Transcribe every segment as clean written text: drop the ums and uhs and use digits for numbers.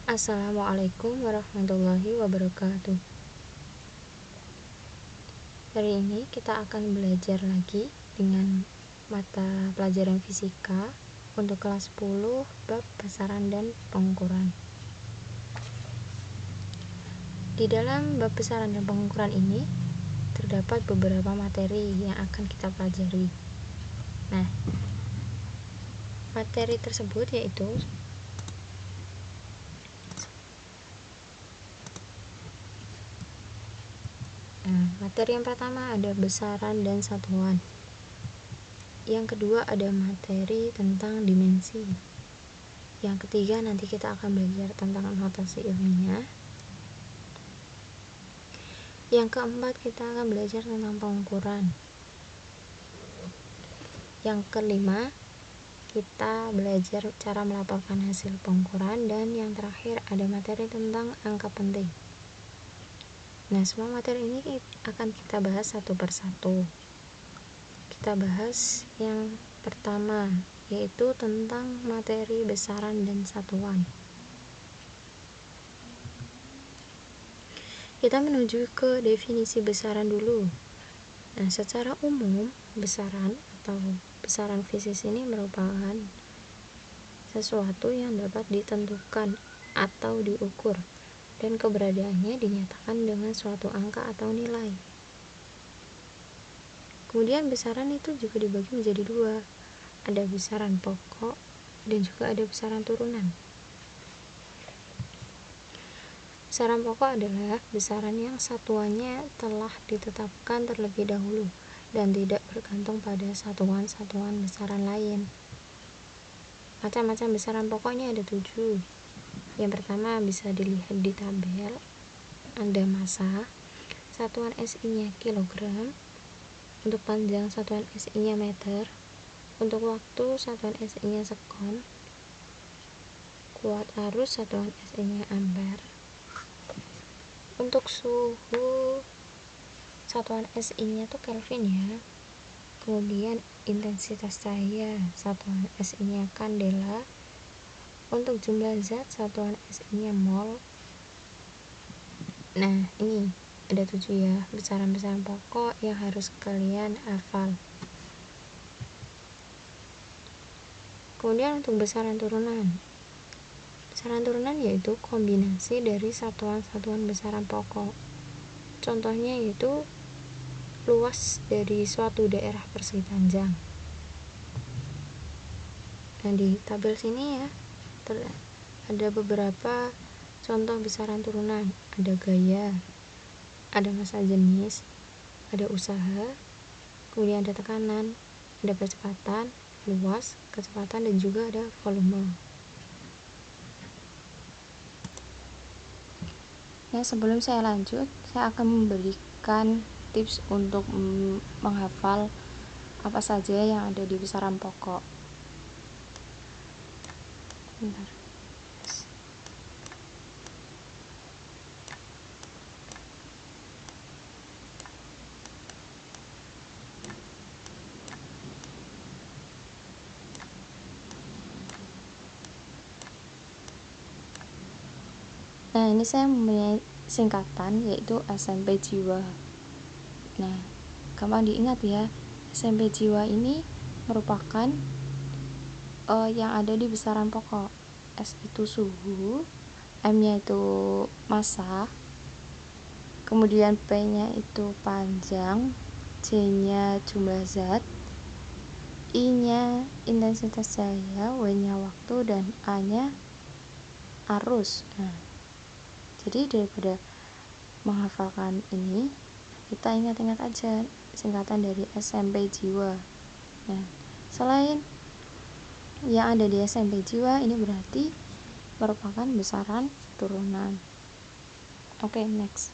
Assalamualaikum warahmatullahi wabarakatuh. Hari ini kita akan belajar lagi dengan mata pelajaran fisika untuk kelas 10 bab besaran dan pengukuran. Di dalam bab besaran dan pengukuran ini terdapat beberapa materi yang akan kita pelajari. Nah, materi tersebut yaitu materi yang pertama ada besaran dan satuan. Yang kedua ada materi tentang dimensi. Yang ketiga nanti kita akan belajar tentang notasi ilmiah. Yang keempat kita akan belajar tentang pengukuran. Yang kelima kita belajar cara melaporkan hasil pengukuran, dan yang terakhir ada materi tentang angka penting. Nah, semua materi ini akan kita bahas satu persatu. Kita bahas yang pertama, yaitu tentang materi besaran dan satuan. Kita menuju ke definisi besaran dulu. Nah, secara umum, besaran atau besaran fisis ini merupakan sesuatu yang dapat ditentukan atau diukur, dan keberadaannya dinyatakan dengan suatu angka atau nilai. Kemudian besaran itu juga dibagi menjadi dua. Ada besaran pokok dan juga ada besaran turunan. Besaran pokok adalah besaran yang satuannya telah ditetapkan terlebih dahulu dan tidak bergantung pada satuan-satuan besaran lain. Macam-macam besaran pokoknya ada 7. Yang pertama bisa dilihat di tabel. Ada massa, satuan SI-nya kilogram, untuk panjang satuan SI-nya meter, untuk waktu satuan SI-nya sekon, kuat arus satuan SI-nya ampere, untuk suhu satuan SI-nya tuh Kelvin ya. Kemudian intensitas cahaya satuan SI-nya kandela, untuk jumlah zat satuan SI-nya mol. Nah, ini ada 7 ya besaran-besaran pokok yang harus kalian hafal. Kemudian untuk besaran turunan. Besaran turunan yaitu kombinasi dari satuan-satuan besaran pokok. Contohnya yaitu luas dari suatu daerah persegi panjang. Nah, di tabel sini ya ada beberapa contoh besaran turunan. Ada gaya, ada massa jenis, ada usaha, kemudian ada tekanan, ada kecepatan, luas, kecepatan, dan juga ada volume. Ya, sebelum saya lanjut, saya akan memberikan tips untuk menghafal apa saja yang ada di besaran pokok. Bentar. Nah, ini saya mempunyai singkatan yaitu SMP jiwa. Nah, gampang diingat ya, SMP jiwa ini merupakan yang ada di besaran pokok. S itu suhu, M-nya itu massa, kemudian P-nya itu panjang, J-nya jumlah zat, I-nya intensitas cahaya, W-nya waktu, dan A-nya arus. Nah, jadi daripada menghafalkan ini, kita ingat-ingat aja singkatan dari SMP jiwa. Nah, selain yang ada di SMP jiwa, ini berarti merupakan besaran turunan. Oke, next.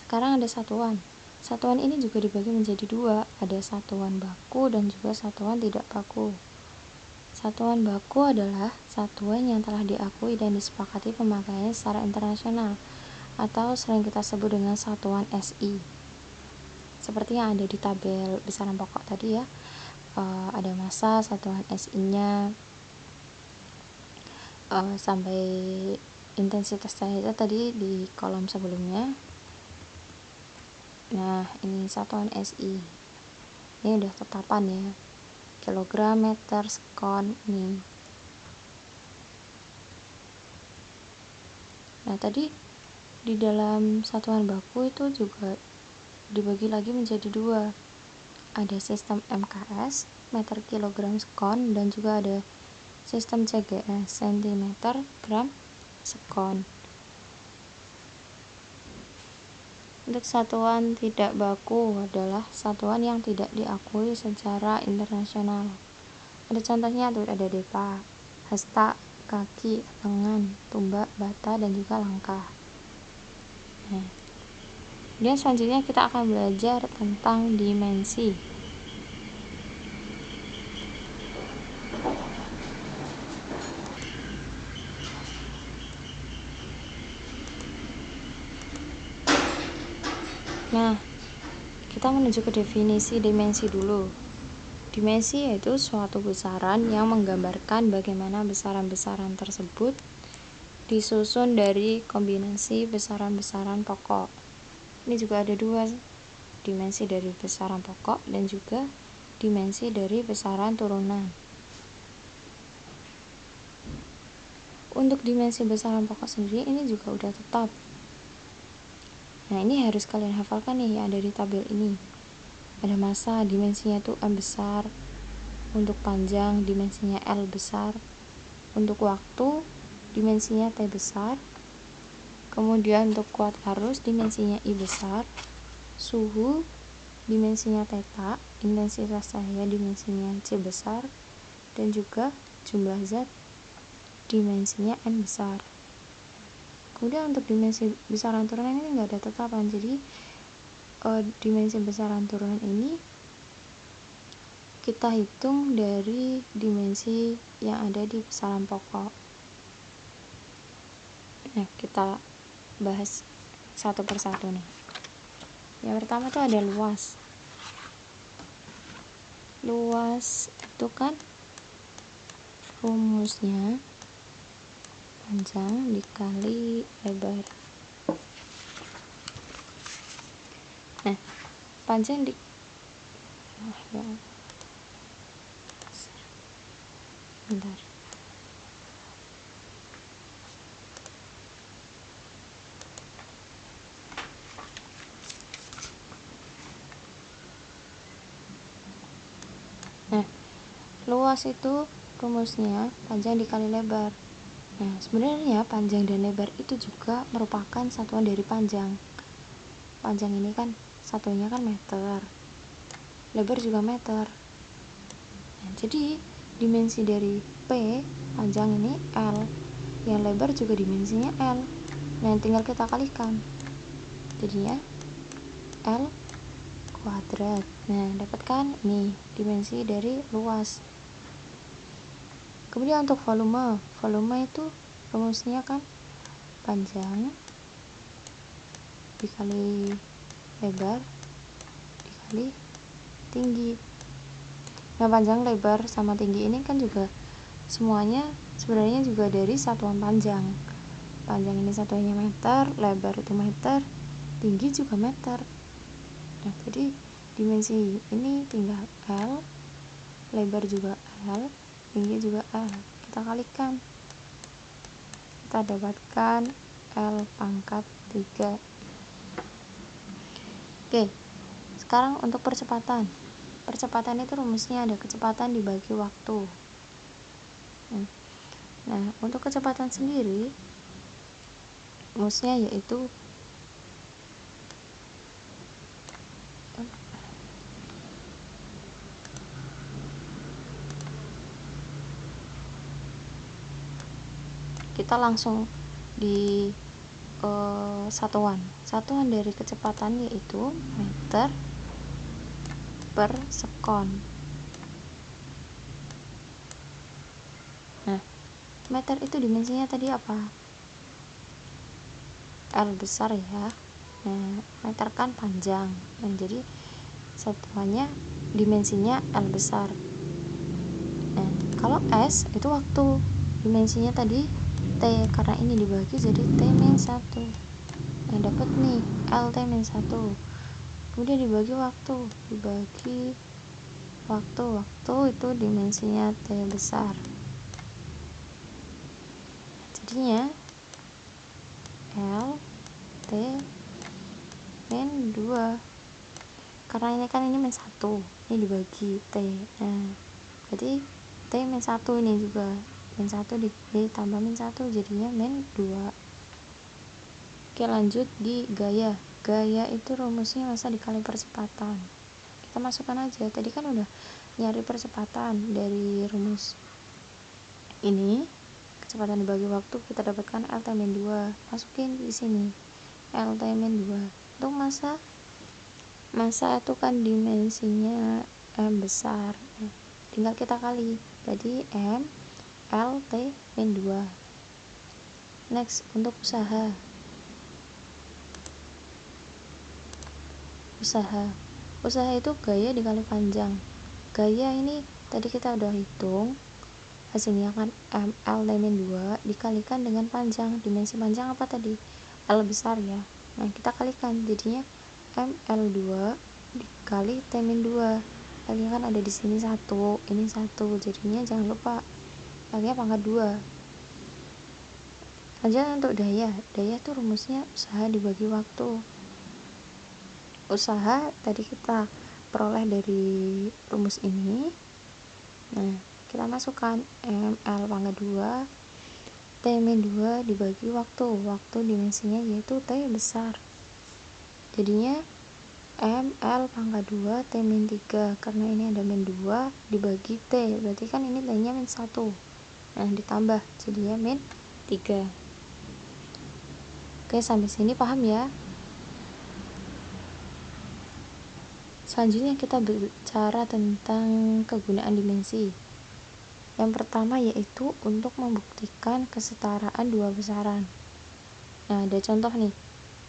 Sekarang ada satuan. Satuan ini juga dibagi menjadi dua. Ada satuan baku dan juga satuan tidak baku. Satuan baku adalah satuan yang telah diakui dan disepakati pemakaiannya secara internasional, atau sering kita sebut dengan satuan SI. Seperti yang ada di tabel besaran pokok tadi ya. Ada massa, satuan SI-nya sampai intensitas cahaya tadi di kolom sebelumnya. Nah, ini satuan SI. Ini udah tetapan ya. Kilogram, meter, sekon ini. Nah, tadi di dalam satuan baku itu juga dibagi lagi menjadi dua. Ada sistem MKS, meter, kilogram, sekon, dan juga ada sistem CGS, sentimeter, gram, sekon. Untuk satuan tidak baku adalah satuan yang tidak diakui secara internasional. Ada contohnya tuh, ada depa, hasta, kaki, lengan, tumbak, bata, dan juga langkah. Nah, kemudian selanjutnya kita akan belajar tentang dimensi. Nah, kita menuju ke definisi dimensi dulu. Dimensi yaitu suatu besaran yang menggambarkan bagaimana besaran-besaran tersebut disusun dari kombinasi besaran-besaran pokok. Ini juga ada dua, dimensi dari besaran pokok dan juga dimensi dari besaran turunan. Untuk dimensi besaran pokok sendiri ini juga udah tetap. Nah, ini harus kalian hafalkan nih yang ada di tabel ini. Ada massa, dimensinya itu M besar. Untuk panjang, dimensinya L besar. Untuk waktu, dimensinya T besar. Kemudian untuk kuat arus, dimensinya I besar. Suhu, dimensinya theta. Intensitas cahaya, dimensinya C besar. Dan juga jumlah zat, dimensinya N besar. Kemudian untuk dimensi besaran turunan ini nggak ada tetapan, jadi dimensi besaran turunan ini kita hitung dari dimensi yang ada di besaran pokok. Nah, kita bahas satu persatu nih. Yang pertama tuh ada luas. Luas itu kan rumusnya panjang dikali lebar. Nah, panjang bentar. Nah, luas itu rumusnya panjang dikali lebar. Nah, sebenarnya panjang dan lebar itu juga merupakan satuan dari panjang. Panjang ini kan satunya kan meter, lebar juga meter. Nah, jadi dimensi dari P panjang ini L, yang lebar juga dimensinya L. Nah, tinggal kita kalikan, jadinya L kuadrat. Nah, dapatkan nih dimensi dari luas. Kemudian untuk volume itu rumusnya kan panjang dikali lebar dikali tinggi. Nah, panjang, lebar, sama tinggi ini kan juga semuanya sebenarnya juga dari satuan panjang. Panjang ini satuannya meter, lebar itu meter, tinggi juga meter. Nah, jadi dimensi ini tinggal L, lebar juga L, tinggi juga L. Kita kalikan, kita dapatkan L pangkat 3. Oke, sekarang untuk percepatan. Percepatan itu rumusnya ada kecepatan dibagi waktu. Nah, untuk kecepatan sendiri rumusnya yaitu kita langsung di satuan dari kecepatan yaitu meter per sekon. Nah, meter itu dimensinya tadi apa? L besar ya. Nah, meter kan panjang. Nah, jadi satuannya dimensinya L besar. Nah, kalau S itu waktu, dimensinya tadi T, karena ini dibagi jadi T-1. Nah, dapat nih LT-1. Kemudian dibagi waktu itu dimensinya T besar. Jadinya L T min 2, karena ini kan ini min 1, ini dibagi T. Nah, berarti T min 1 ini juga min 1 ditambah min 1 jadinya min 2. Oke, lanjut di gaya itu rumusnya masa dikali percepatan. Kita masukkan aja, tadi kan udah nyari percepatan dari rumus ini, kecepatan dibagi waktu, kita dapatkan LT min 2. Masukin di sini LT min 2. Untuk masa itu kan dimensinya M besar, tinggal kita kali, jadi M LT min 2. Next, untuk usaha itu gaya dikali panjang. Gaya ini tadi kita udah hitung, hasilnya kan ML min 2 dikalikan dengan panjang. Dimensi panjang apa tadi? L besar ya. Nah, kita kalikan, jadinya ML2 dikali T min 2. L-nya kan ada di sini 1, ini 1, jadinya jangan lupa L-nya pangkat 2. Lanjut untuk daya tuh rumusnya usaha dibagi waktu. Usaha tadi kita peroleh dari rumus ini. Nah, kita masukkan ML pangkat 2 T min 2 dibagi waktu dimensinya yaitu T besar, jadinya ML pangkat 2 T min 3, karena ini ada min 2 dibagi T, berarti kan ini T nya min 1. Nah, ditambah jadinya min 3. Oke, sampai sini paham ya? Selanjutnya kita bicara tentang kegunaan dimensi. Yang pertama yaitu untuk membuktikan kesetaraan dua besaran. Nah, ada contoh nih.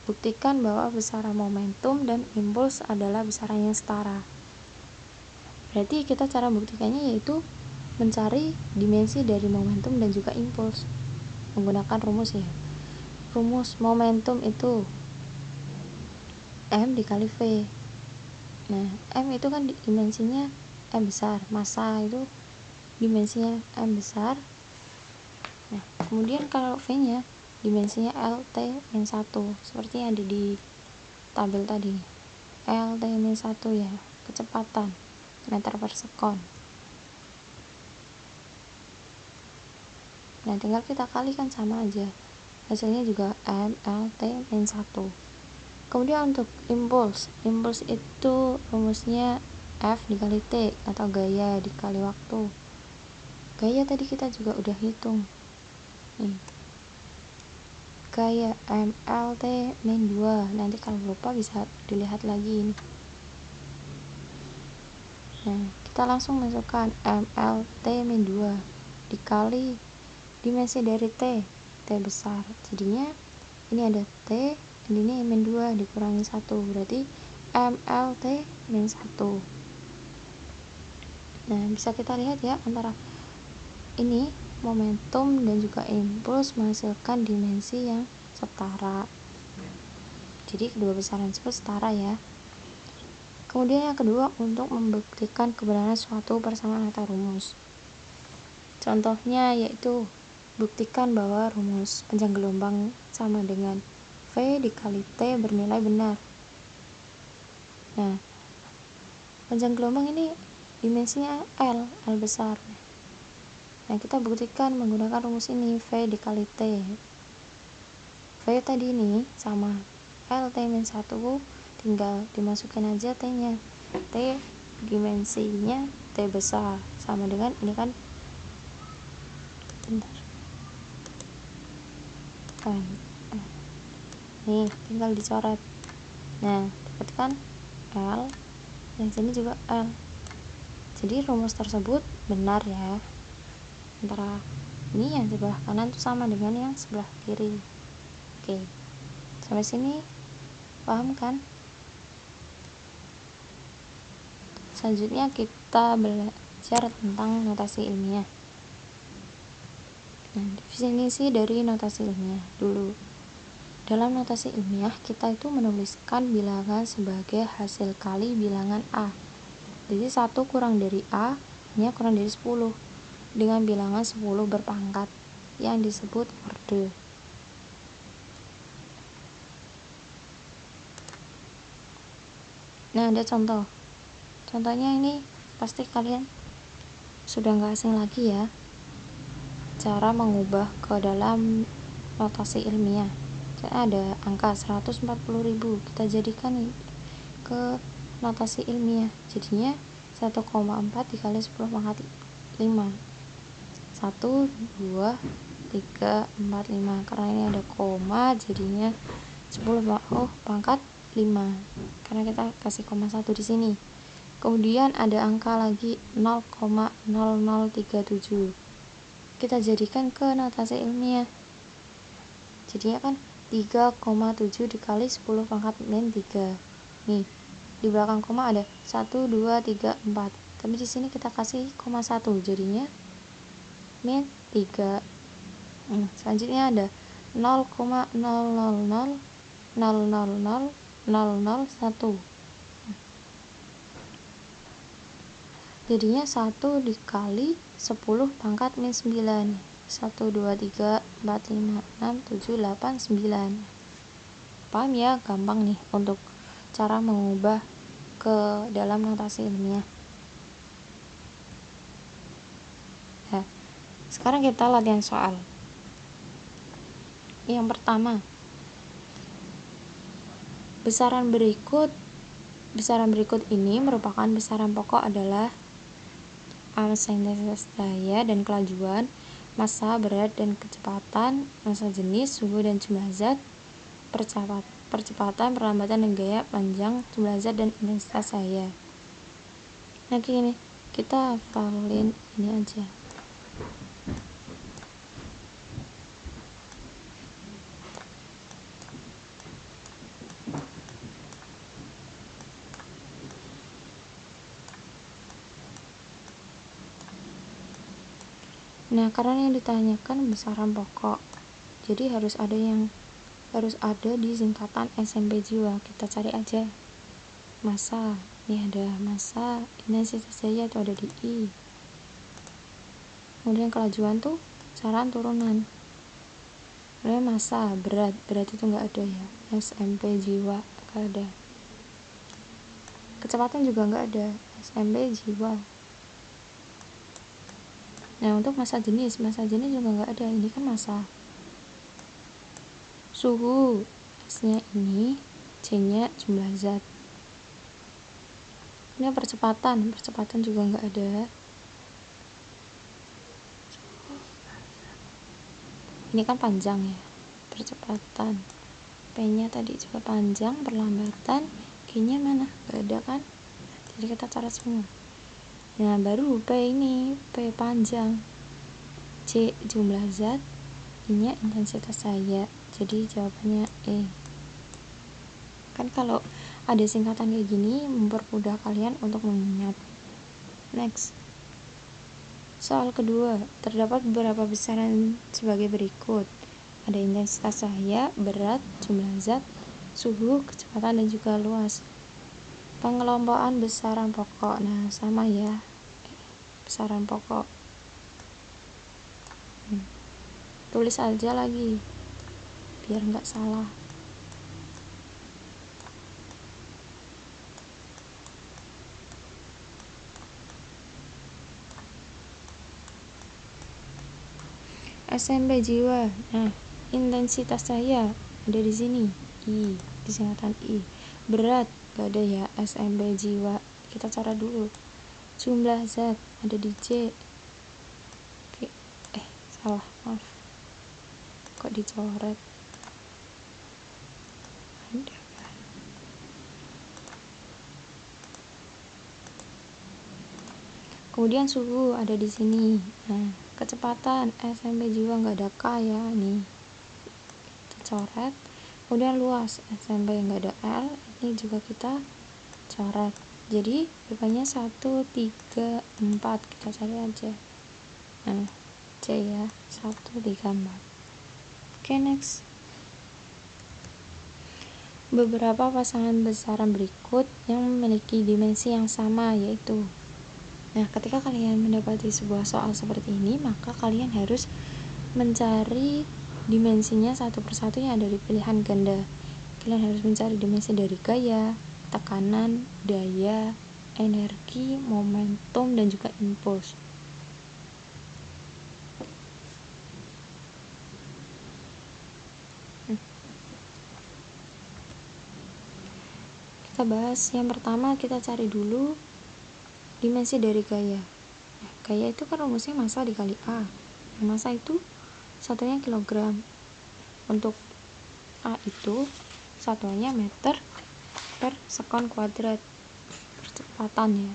Buktikan bahwa besaran momentum dan impuls adalah besaran yang setara. Berarti kita cara buktikannya yaitu mencari dimensi dari momentum dan juga impuls menggunakan rumus ya. Rumus momentum itu M dikali V. Nah, M itu kan dimensinya M besar, massa itu dimensinya M besar. Nah, kemudian kalau V nya dimensinya LT min 1, seperti yang ada di tabel tadi. LT min 1 ya, kecepatan meter per sekon. Nah, tinggal kita kalikan, sama aja, hasilnya juga MLT min 1. Kemudian untuk impuls itu rumusnya F dikali T atau gaya dikali waktu. Gaya tadi kita juga udah hitung nih, gaya MLT min 2, nanti kalau lupa bisa dilihat lagi nih. Nah, kita langsung masukkan MLT min 2 dikali dimensi dari T besar, jadinya ini ada T, ini min 2 dikurangi 1, berarti MLT min 1. Nah, bisa kita lihat ya, antara ini momentum dan juga impuls menghasilkan dimensi yang setara. Jadi kedua besaran tersebut setara ya. Kemudian yang kedua, untuk membuktikan kebenaran suatu persamaan atau rumus. Contohnya yaitu buktikan bahwa rumus panjang gelombang sama dengan V dikali T bernilai benar. Nah, panjang gelombang ini dimensinya L besar. Nah, kita buktikan menggunakan rumus ini, V dikali T. V tadi ini sama LT min 1, tinggal dimasukkan aja T nya. T dimensinya T besar, sama dengan ini kan, bentar, nih tinggal dicoret. Nah, dapatkan L, yang sini juga L. Jadi rumus tersebut benar ya, antara ini yang sebelah kanan itu sama dengan yang sebelah kiri. Oke, sampai sini paham kan? Selanjutnya kita belajar tentang notasi ilmiah. Nah, definisi dari notasi ilmiah dulu. Dalam notasi ilmiah, kita itu menuliskan bilangan sebagai hasil kali bilangan A. Jadi 1 kurang dari A, nya kurang dari 10, dengan bilangan 10 berpangkat, yang disebut orde. Nah, ada contoh. Contohnya ini pasti kalian sudah nggak asing lagi ya. Cara mengubah ke dalam notasi ilmiah. Ada angka 140.000, kita jadikan ke notasi ilmiah, jadinya 1,4 dikali 10 pangkat 5, 1, 2, 3, 4, 5, karena ini ada koma jadinya 10 pangkat 5, karena kita kasih koma 1 di sini. Kemudian ada angka lagi 0,0037, kita jadikan ke notasi ilmiah, jadinya kan 3,7 dikali 10 pangkat min 3. Nih, di belakang koma ada 1, 2, 3, 4. Tapi di sini kita kasih koma 1, jadinya min 3. Selanjutnya ada 0,000000001. Jadinya 1 dikali 10 pangkat min 9. 1, 2, 3, 4, 5, 6, 7, 8, 9. Paham ya? Gampang nih untuk cara mengubah ke dalam notasi ilmiah. Nah, sekarang kita latihan soal. Yang pertama, besaran berikut ini merupakan besaran pokok adalah intensitas cahaya dan kelajuan, massa, berat dan kecepatan, massa jenis, suhu dan jumlah zat, percepatan, perlambatan dan gaya panjang, jumlah zat dan intensitas cahaya. Nanti ini kita hafalin ini aja. Nah, karena yang ditanyakan besaran pokok, jadi harus ada di singkatan SMP jiwa. Kita cari aja massa. Ini ada massa, intensitas cahaya itu ada di I. Kemudian kelajuan tuh saran turunan. Kemudian massa, berat itu nggak ada ya. SMP jiwa nggak ada. Kecepatan juga nggak ada, SMP jiwa. Nah, untuk massa jenis juga nggak ada, ini kan massa. Suhu, S-nya ini, C-nya jumlah zat. Ini percepatan juga nggak ada. Ini kan panjang ya, percepatan. P-nya tadi juga panjang, perlambatan. G-nya mana? Nggak ada kan? Jadi kita coret semua. Nah, baru P ini, P panjang, C jumlah zat, I-nya intensitas cahaya. Jadi jawabannya E. Kan kalau ada singkatan kayak gini mempermudah kalian untuk mengingat. Next. Soal kedua, terdapat beberapa besaran sebagai berikut. Ada intensitas cahaya, berat, jumlah zat, suhu, kecepatan dan juga luas. Pengelompokan besaran pokok. Nah, sama ya. Besaran pokok. Tulis aja lagi biar nggak salah. SMP jiwa. Nah, intensitas cahaya ada di sini, I, di singkatan I. Berat gak ada ya, SMP jiwa. Kita cara dulu. Jumlah zat ada di C. Oke. Salah, maaf. Kok dicoret? Ada. Kemudian suhu ada di sini. Nah, kecepatan SMP jiwa nggak ada K ya, nih kita coret. Kemudian luas SMP nggak ada L, ini juga kita coret. Jadi jawabannya 1, 3, 4, kita cari aja. Nah, C ya, 1 digambar. Oke, next. Beberapa pasangan besaran berikut yang memiliki dimensi yang sama, yaitu. Nah, ketika kalian mendapati sebuah soal seperti ini, maka kalian harus mencari dimensinya satu persatu yang ada di pilihan ganda. Kalian harus mencari dimensi dari gaya, tekanan, daya, energi, momentum, dan juga impuls. Kita bahas yang pertama, kita cari dulu dimensi dari gaya. Nah, gaya itu kan rumusnya massa dikali A. Nah, massa itu satunya kilogram. Untuk A itu satuannya meter per sekon kuadrat, percepatan ya.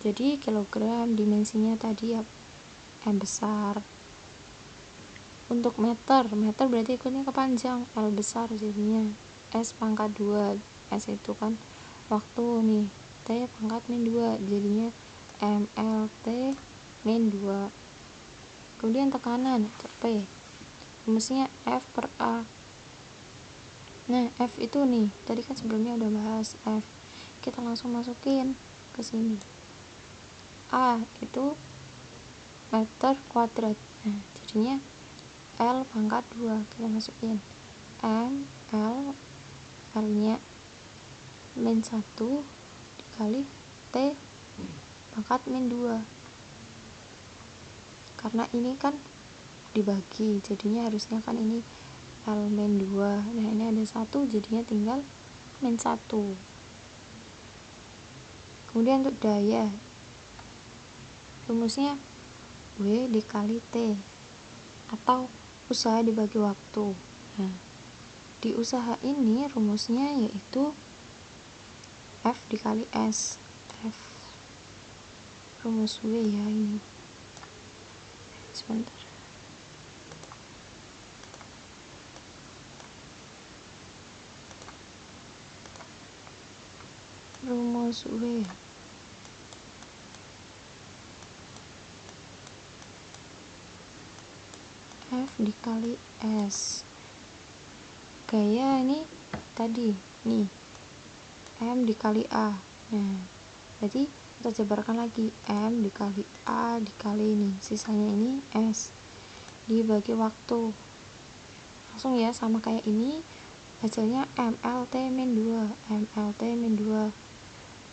Jadi kilogram dimensinya tadi ya M besar. Untuk meter berarti ikutnya kepanjang, L besar jadinya S pangkat 2. S itu kan waktu nih, T pangkat min 2 jadinya MLT min 2. Kemudian tekanan P, rumusnya F per A. Nah, F itu nih, tadi kan sebelumnya udah bahas F. Kita langsung masukin ke sini. A itu meter kuadrat. Nah, jadinya L pangkat 2. Kita masukin M, L nya min 1 dikali T pangkat min 2. Karena ini kan dibagi, jadinya harusnya kan ini L min 2. Nah, ini ada 1, jadinya tinggal min 1. Kemudian untuk daya, rumusnya W dikali T atau usaha dibagi waktu. Nah, di usaha ini rumusnya yaitu F dikali S. F rumus W ya ini. Sebentar. Rumus W. F dikali S. Gaya ini tadi nih M dikali A. Nah, jadi kita jabarkan lagi M dikali A dikali ini, sisanya ini S dibagi waktu. Langsung ya, sama kayak ini hasilnya MLT min 2. MLT min 2.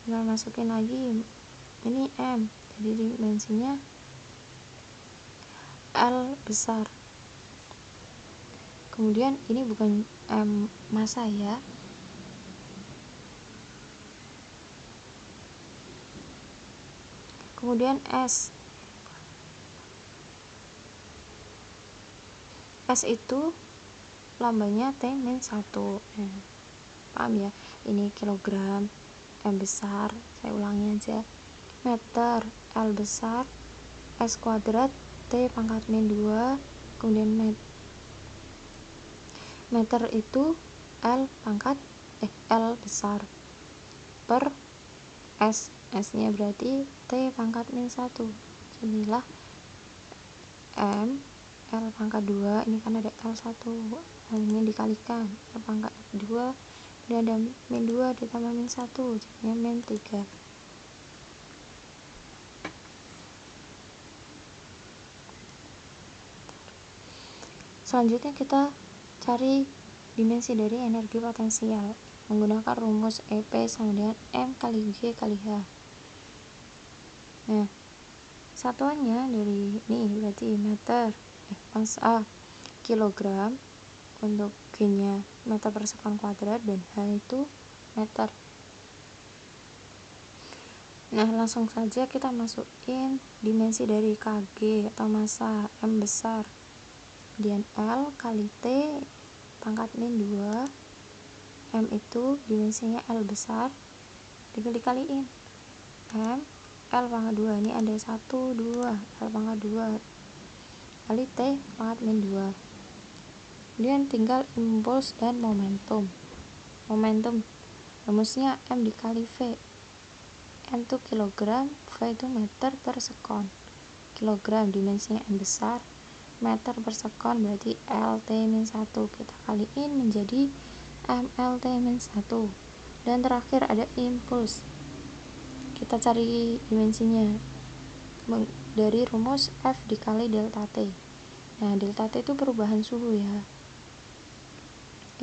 Tinggal masukin lagi ini M, jadi dimensinya L besar. Kemudian ini bukan M massa ya, kemudian S itu lambangnya T min 1. Nah, paham ya, ini kilogram, M besar, saya ulangi aja, meter, L besar, S kuadrat, T pangkat min 2, kemudian meter itu L besar per S nya berarti T pangkat min 1. Jadilah M L pangkat 2, ini kan ada L 1, ini dikalikan L pangkat 2, ini ada min 2 ditambah min 1, jadinya min 3. Selanjutnya kita cari dimensi dari energi potensial menggunakan rumus EP sama dengan M kali G kali H. Nah, satuannya dari ini berarti meter, massa, kilogram, untuk G nya meter per sekon kuadrat dan H itu meter. Nah, langsung saja kita masukin dimensi dari Kg atau massa M besar, kemudian L kali T pangkat min 2. M itu dimensinya L besar, dikaliin M L pangkat 2, ini ada 1, 2, L pangkat 2 kali T pangkat min 2. Kemudian tinggal impuls dan momentum. Momentum rumusnya M dikali V. M itu kilogram, V itu meter per sekon. kilogram, dimensinya M besar, meter per sekon berarti LT-1, kita kaliin menjadi MLT-1. Dan terakhir ada impuls, kita cari dimensinya dari rumus F dikali delta T. Nah, delta T itu perubahan suhu ya,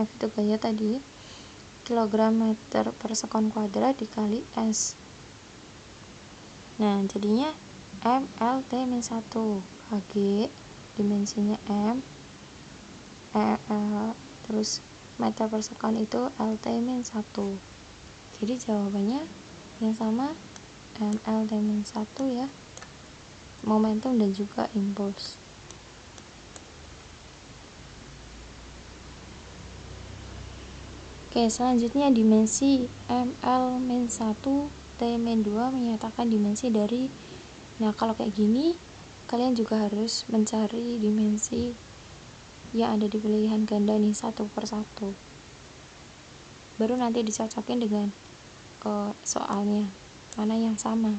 F itu gaya tadi, kilogram meter per sekon kuadrat dikali S. Nah, jadinya MLT-1 Kg, dimensinya M, terus meter per sekon itu LT-1. Jadi jawabannya yang sama, MLT-1 ya, momentum dan juga impuls. Oke, selanjutnya dimensi ML-1 T-2 menyatakan dimensi dari, nah kalau kayak gini kalian juga harus mencari dimensi yang ada di pilihan ganda nih satu per satu, baru nanti dicocokin dengan soalnya mana yang sama.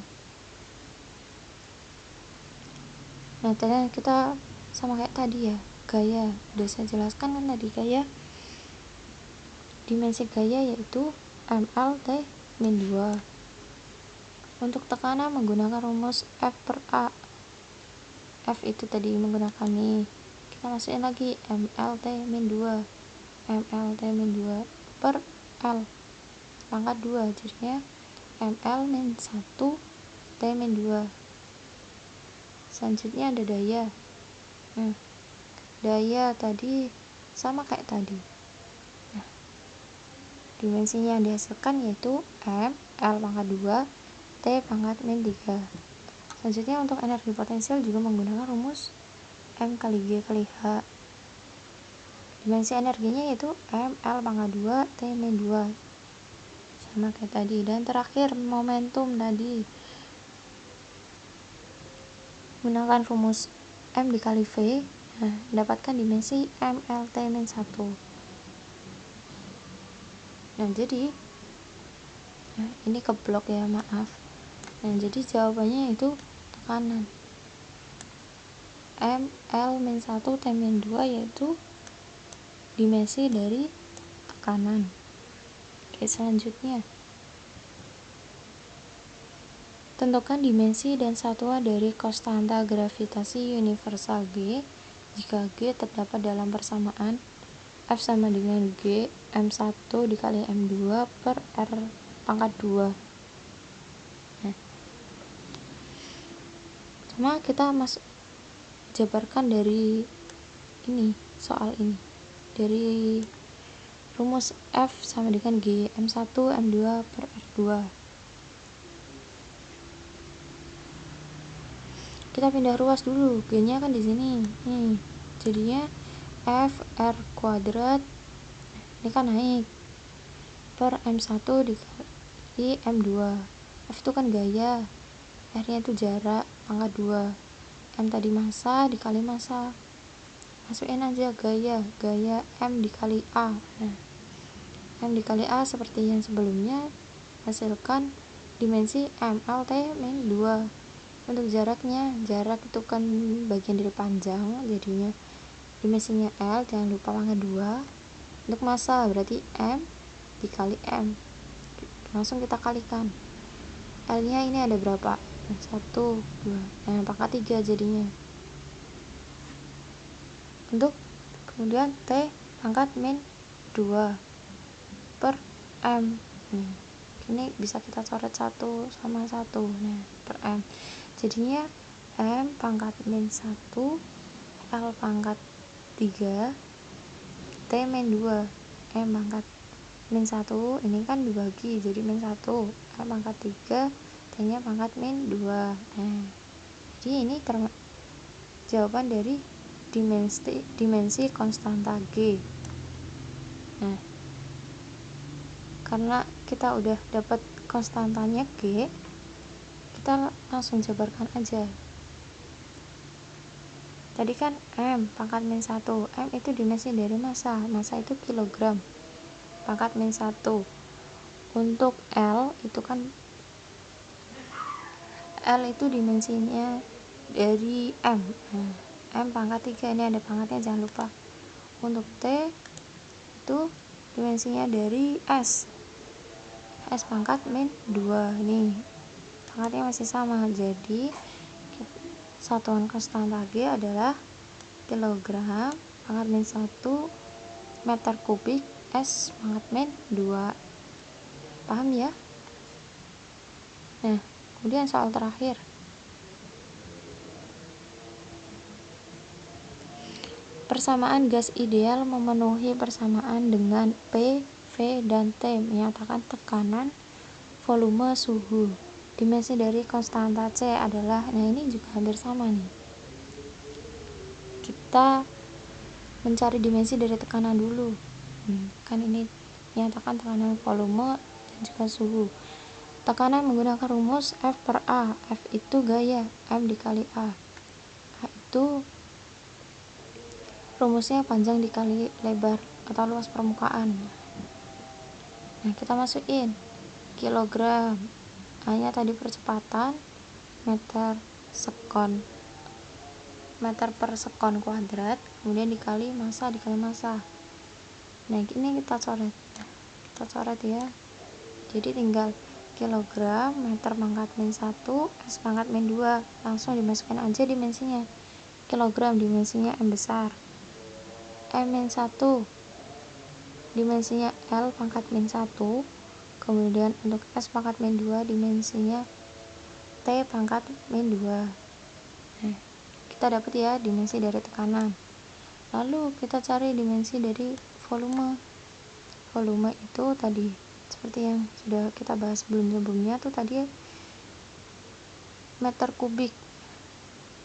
Nah, ternyata kita sama kayak tadi ya, gaya udah saya jelaskan kan tadi, gaya dimensi gaya yaitu ML-T-2. Untuk tekanan menggunakan rumus F per A. F itu tadi menggunakan nih, kita masukin lagi ML-T-2 per L pangkat 2, jadinya ML-1 T-2. Selanjutnya ada daya. Daya tadi sama kayak tadi. Nah, dimensinya yang dihasilkan yaitu M, L pangkat 2, T pangkat min 3. Selanjutnya untuk energi potensial juga menggunakan rumus M kali G kali H. Dimensi energinya yaitu M, L pangkat 2, T min 2. Sama kayak tadi. Dan terakhir momentum tadi, gunakan rumus M dikali V, nah, dapatkan dimensi MLT-1. Nah, jadi ini keblok ya, maaf. Nah, jadi jawabannya itu tekanan ML-1 T-2 yaitu dimensi dari tekanan. Oke, selanjutnya tentukan dimensi dan satuan dari konstanta gravitasi universal G jika G terdapat dalam persamaan F sama dengan G M1 dikali M2 per R pangkat 2. Nah, sama kita jabarkan dari ini, soal ini dari rumus F sama dengan G M1 M2 per R2. Kita pindah ruas dulu, G-nya kan di sini. Nih, jadinya F R kuadrat ini kan naik per M1 dikali M2. F itu kan gaya, R-nya itu jarak pangkat 2. M tadi massa dikali massa. Masukin aja gaya M dikali A. Nah, M dikali A seperti yang sebelumnya hasilkan dimensi MLT-2. Untuk jaraknya, jarak itu kan bagian dari panjang, jadinya dimensinya L, jangan lupa pangkat 2. Untuk massa berarti M dikali M, langsung kita kalikan. L nya ini ada berapa? 1, 2, nah pangkat 3 jadinya. Untuk kemudian T pangkat min 2 per M. Ini bisa kita coret 1 sama 1, nah per M. Jadinya M pangkat min 1, L pangkat 3, T min 2. M pangkat min 1 ini kan dibagi jadi min 1, L pangkat 3, T nya pangkat min 2. Nah, jadi ini jawaban dari dimensi konstanta G. Nah, karena kita udah dapat konstantanya G, kita langsung jabarkan aja. Tadi kan M pangkat min 1, M itu dimensi dari massa itu kilogram, pangkat min 1. Untuk L itu kan, L itu dimensinya dari M. Nah, M pangkat 3, ini ada pangkatnya, jangan lupa. Untuk T itu dimensinya dari S pangkat min 2, ini pangkatnya masih sama, jadi satuan konstanta G adalah kilogram pangkat min 1 meter kubik S pangkat min 2. Paham ya? Nah, kemudian soal terakhir. Persamaan gas ideal memenuhi persamaan dengan P, V, dan T, menyatakan tekanan, volume, suhu. Dimensi dari konstanta C adalah, nah ini juga hampir sama nih. Kita mencari dimensi dari tekanan dulu. Kan ini menyatakan tekanan, volume, dan juga suhu. Tekanan menggunakan rumus F per A. F itu gaya, M dikali A. A itu rumusnya panjang dikali lebar atau luas permukaan. Nah, kita masukin kilogram, A-nya tadi percepatan, meter per sekon kuadrat, kemudian dikali massa. Nah, ini kita coret ya. Jadi tinggal kilogram meter pangkat min 1 S pangkat min 2, langsung dimasukkan aja dimensinya. Kilogram dimensinya M besar, M-1 dimensinya L pangkat min 1, kemudian untuk S pangkat min 2 dimensinya T pangkat min 2. Nah, kita dapat ya dimensi dari tekanan. Lalu kita cari dimensi dari volume. Volume itu tadi seperti yang sudah kita bahas sebelumnya tuh tadi, meter kubik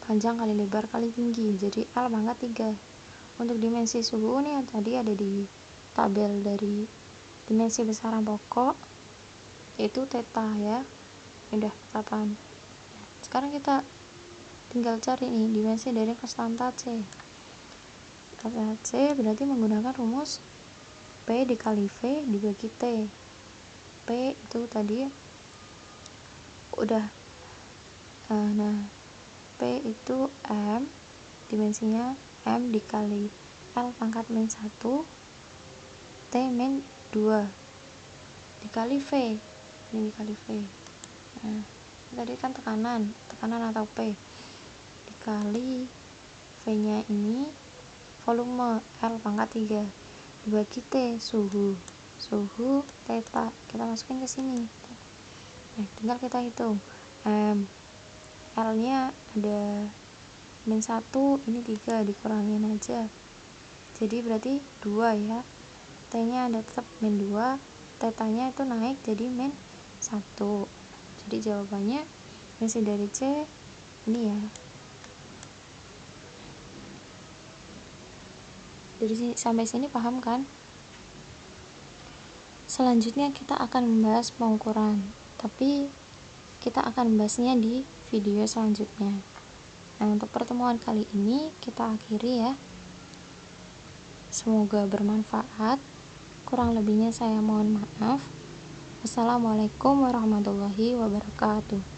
panjang kali lebar kali tinggi, jadi L pangkat 3. Untuk dimensi suhu nih yang tadi ada di tabel dari dimensi besaran pokok, itu theta ya, udah ketatan. Sekarang kita tinggal cari nih dimensi dari konstanta C. Konstanta C berarti menggunakan rumus P dikali V dibagi T. P itu tadi udah, nah P itu M, dimensinya M dikali L pangkat min 1 T min 2 dikali V, ini dikali V. Nah, tadi kan tekanan atau P, dikali V nya ini volume L pangkat 3 dibagi T, suhu theta, kita masukin ke sini. Nah, tinggal kita hitung. L nya ada min 1, ini 3, dikurangin aja, jadi berarti 2 ya. T nya ada tetap min 2, theta nya itu naik jadi min 1. Jadi jawabannya dimensi dari C ini ya. Dari sini sampai sini paham kan? Selanjutnya kita akan membahas pengukuran, tapi kita akan membahasnya di video selanjutnya. Nah, untuk pertemuan kali ini kita akhiri ya. Semoga bermanfaat. Kurang lebihnya saya mohon maaf. Wassalamualaikum warahmatullahi wabarakatuh.